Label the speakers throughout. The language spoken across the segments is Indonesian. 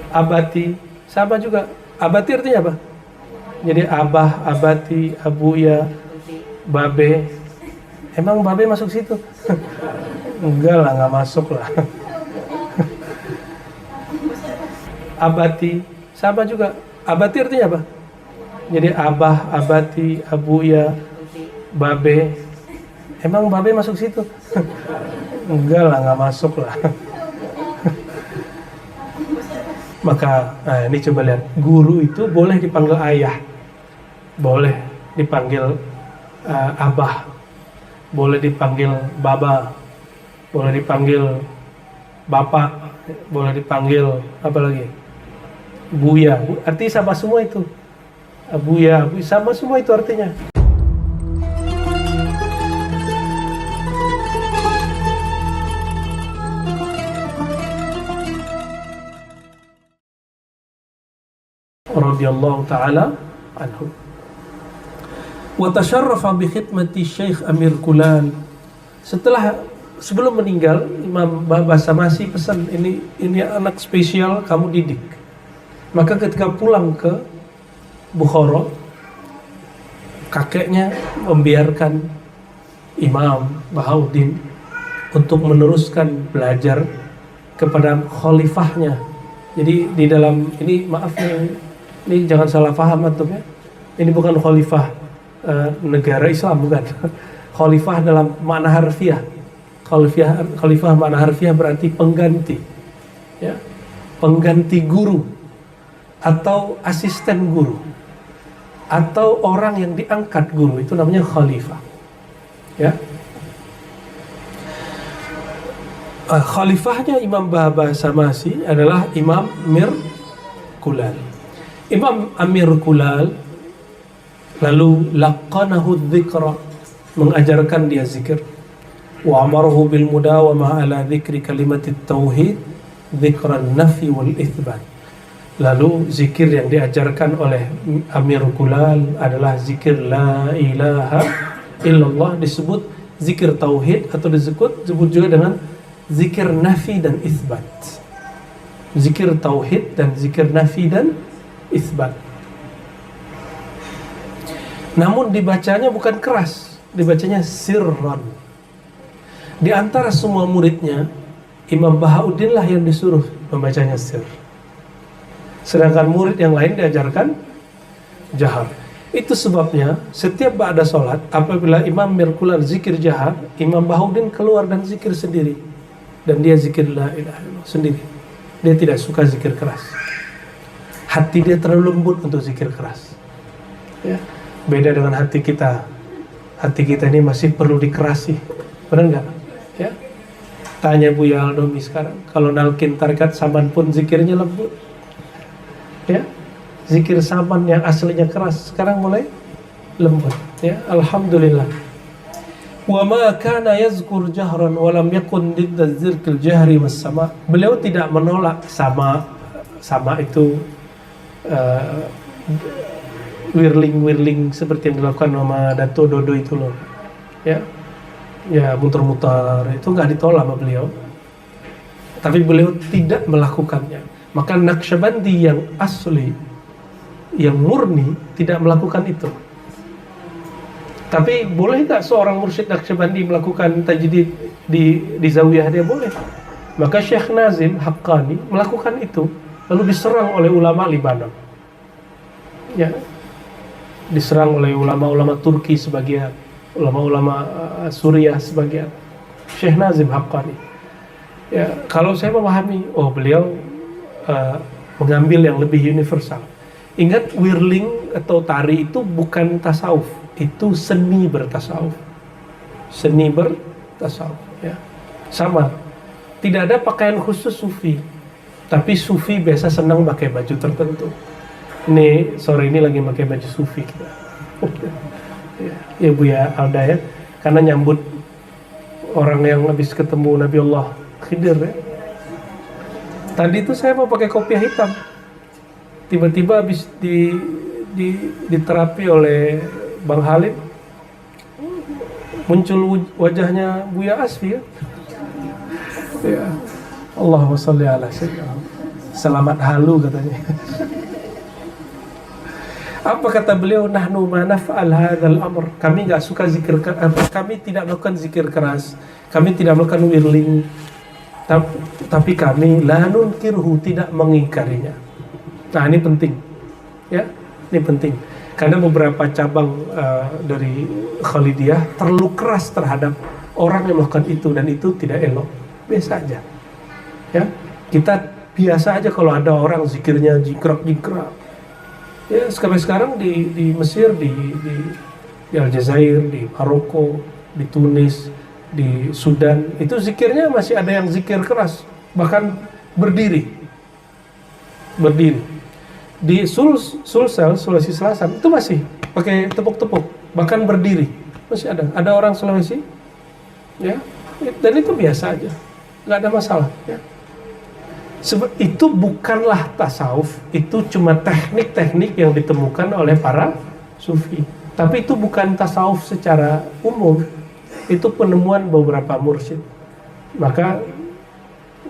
Speaker 1: Abati sama juga. Abati artinya apa? Jadi abah, abati, abuya, babe. Emang babe masuk situ? Enggak lah, nggak masuk lah. Abati sama juga. Abati artinya apa? Jadi abah, abati, abuya, babe. Emang babe masuk situ? Enggak lah, nggak masuk lah. Maka, nah ini coba lihat, guru itu boleh dipanggil ayah, boleh dipanggil abah, boleh dipanggil baba, boleh dipanggil bapak, boleh dipanggil apa lagi? Buya, artinya sama semua itu. Buya, sama semua itu artinya. Radhiyallahu ta'ala anhu. Wa tasharrafa bi khidmati Syekh Amir Kulal. Sebelum meninggal, Imam Basamasi pesan, ini anak spesial, kamu didik. Maka ketika pulang ke Bukhara, kakeknya membiarkan Imam Bahauddin untuk meneruskan belajar kepada khalifahnya. Jadi di dalam ini, maaf nih, ini jangan salah paham antum ya. Ini bukan khalifah negara Islam, bukan. Khalifah dalam makna harfiah. Khalifah makna harfiah berarti pengganti. Ya. Pengganti guru atau asisten guru atau orang yang diangkat guru, itu namanya khalifah. Ya. Khalifahnya Imam Basamasi adalah Imam Amir Kulal. Imam Amir Kulal lalu laqanahu dzikra, mengajarkan dia zikir, wa amarahu bil mudawamah ala dzikri kalimatit tauhid dzikran nafi wal itsbat. Lalu zikir yang diajarkan oleh Amir Kulal adalah zikir la ilaha illallah, disebut zikir tauhid atau disebut juga dengan zikir nafi dan itsbat. Zikir tauhid dan zikir nafi dan itsbat. Namun dibacanya bukan keras, dibacanya sirran. Di antara semua muridnya, Imam Bahauddin lah yang disuruh membacanya sir. Sedangkan murid yang lain diajarkan jahar. Itu sebabnya setiap ba'da sholat, apabila Imam Amir Kulal zikir jahar, Imam Bahauddin keluar dan zikir sendiri. Dan dia zikir la ilaha illallah sendiri. Dia tidak suka zikir keras. Hati dia terlalu lembut untuk zikir keras. Ya. Beda dengan hati kita. Hati kita ini masih perlu dikerasi. Benar nggak? Ya. Tanya Buya Aldomi sekarang. Kalau nalkin tarikat saman pun zikirnya lembut. Ya. Zikir saman yang aslinya keras sekarang mulai lembut. Ya. Alhamdulillah. Wa ma kana yazkur jahran wa lam yakun didda dzikr jahri was sama. Beliau tidak menolak sama itu wirling seperti yang dilakukan sama Dato Dodo itu loh. Ya. Ya, muter-muter itu nggak ditolak sama beliau. Tapi beliau tidak melakukannya. Maka Naqsyabandi yang asli, yang murni tidak melakukan itu. Tapi boleh nggak seorang mursyid Naqsyabandi melakukan tajdid di zawiyah dia? Boleh. Maka Syekh Nazim Haqqani melakukan itu, lalu diserang oleh ulama Libanon. Ya, diserang oleh ulama-ulama Turki sebagian, ulama-ulama Suriah sebagian. Syekh Nazim Haqqani. Ya, kalau saya memahami, beliau mengambil yang lebih universal. Ingat, whirling atau tari itu bukan tasawuf, itu seni bertasawuf. Seni bertasawuf, ya. Sama. Tidak ada pakaian khusus sufi. Tapi sufi biasa senang pakai baju tertentu. Ini sore ini lagi pakai baju sufi kita. Ya Buya Alda ya. Karena nyambut orang yang habis ketemu Nabi Allah Khidir ya. Tadi itu saya mau pakai kopiah hitam. Tiba-tiba habis diterapi oleh Bang Halid, muncul wajahnya Buya Asfi ya. Ya. Allahumma sholli ala sayyidina. Selamat halu katanya. Apa kata beliau? Nahnu ma naf'al hadzal amr. Kami enggak suka zikir kami tidak melakukan zikir keras. Kami tidak melakukan whirling. Tapi kami la nunkirhu, tidak mengingkarinya. Nah, ini penting. Ya, ini penting. Karena beberapa cabang dari Khalidiyah terlalu keras terhadap orang yang melakukan itu, dan itu tidak elok. Biasa aja. Ya, kita biasa aja kalau ada orang zikirnya jingkrak-jingkrak. Ya, sekarang di Mesir, di Aljazair, di Maroko, di Tunis, di Sudan, itu zikirnya masih ada yang zikir keras, bahkan berdiri. Di Sulsel, Sulawesi Selatan, itu masih pakai tepuk-tepuk, bahkan berdiri, masih ada. Ada orang Sulawesi, ya, dan itu biasa aja, nggak ada masalah. Ya. Sebab itu bukanlah tasawuf, itu cuma teknik-teknik yang ditemukan oleh para sufi. Tapi itu bukan tasawuf secara umum, itu penemuan beberapa mursyid. Maka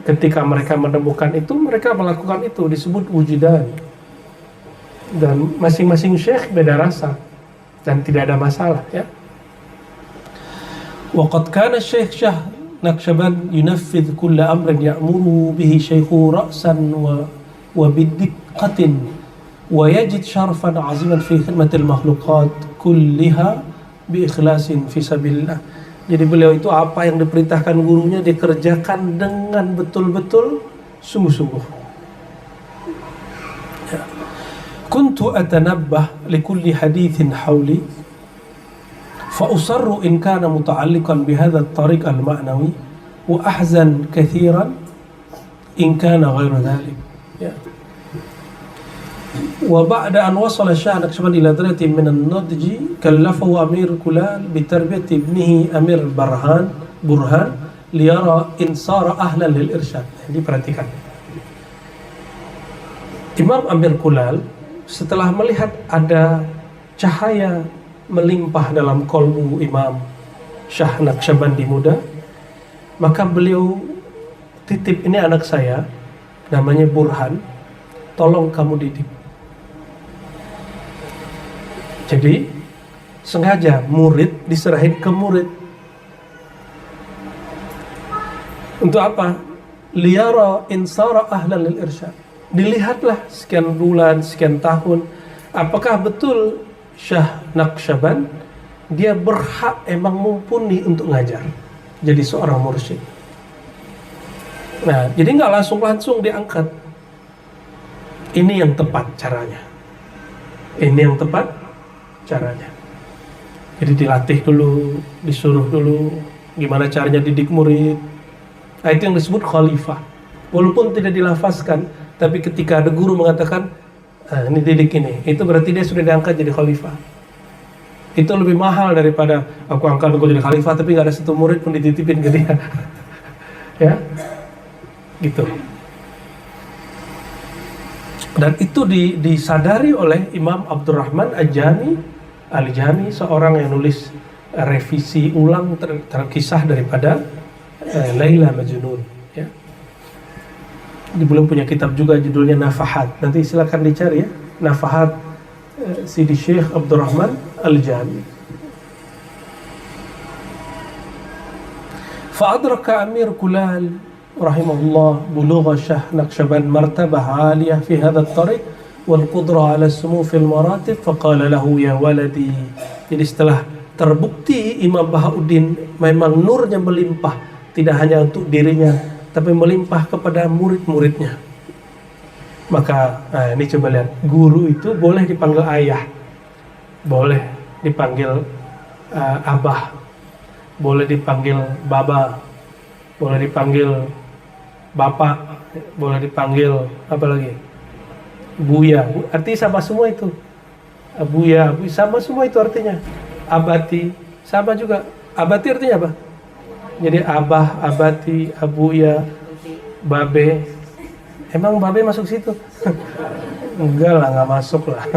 Speaker 1: ketika mereka menemukan itu, mereka melakukan itu, disebut wujudan. Dan masing-masing syekh beda rasa, dan tidak ada masalah, ya. Waqad kana Syekh Shah Naqsyaband yunaffidh kulla amrin ya'muru bihi syaykhu ra'san wa biddiqqatin wa yajid syarfan 'aziman fi khidmatil makhluqat kulliha bi ikhlasin fi sabilillah. Jadi beliau itu apa yang diperintahkan gurunya dikerjakan dengan betul-betul sungguh-sungguh. Ya. Kuntu atanabbah li kulli hadithin hawli فأصر إن كان متعلقا بهذا الطريق المعنوي وأحزن كثيرا إن كان غير ذلك. وبعد أن وصل الشاه نقشبند إلى درجة من النضج كلفه أمير كلال بتربية ابنه أمير برهان ليرى إن صار أهلا للإرشاد. Jadi perhatikan, Imam Amir Kulal setelah melihat ada cahaya melimpah dalam kolbu Imam Syah Naqsyabandi muda, maka beliau titip, ini anak saya namanya Burhan, tolong kamu didik. Jadi sengaja murid diserahin ke murid. Untuk apa? Liyara insara ahlan lil irsyad. Dilihatlah sekian bulan, sekian tahun, apakah betul Syah Naqsyaband dia berhak, emang mumpuni untuk ngajar, jadi seorang mursyid. Nah, jadi nggak langsung diangkat. Ini yang tepat caranya. Ini yang tepat caranya. Jadi dilatih dulu, disuruh dulu gimana caranya didik murid. Nah, itu yang disebut khalifah. Walaupun tidak dilafazkan, tapi ketika ada guru mengatakan, ini didik ini, itu berarti dia sudah diangkat jadi khalifah. Itu lebih mahal daripada aku angkat aku jadi khalifah tapi nggak ada satu murid pun dititipin ke dia. Ya, gitu. Dan itu disadari oleh Imam Abdurrahman Al-Jami, seorang yang nulis revisi ulang terkisah daripada Laila Majnun. Ya. Belum punya kitab juga judulnya Nafahat. Nanti silakan dicari ya, Nafahat Sidi Syekh Abdurrahman Al-Jami. Fa'adraka Amir Kulal rahimahullah bulugha Syah Naqsyaband martabah 'aliyah fi hadha at-tariq wal qudrah 'ala as-sumu fil maratib faqala lahu ya waladi. Jadi setelah terbukti Imam Bahauddin memang nurnya melimpah, tidak hanya untuk dirinya tapi melimpah kepada murid-muridnya. Maka ini coba lihat, guru itu boleh dipanggil ayah, boleh dipanggil abah, boleh dipanggil baba, boleh dipanggil bapak, boleh dipanggil apa lagi, buya. Artinya sama semua itu. Buya, sama semua itu artinya. Abati sama juga. Abati artinya apa? Jadi abah, abati, abuya, babe. Emang babe masuk situ? Enggak lah, nggak masuk lah.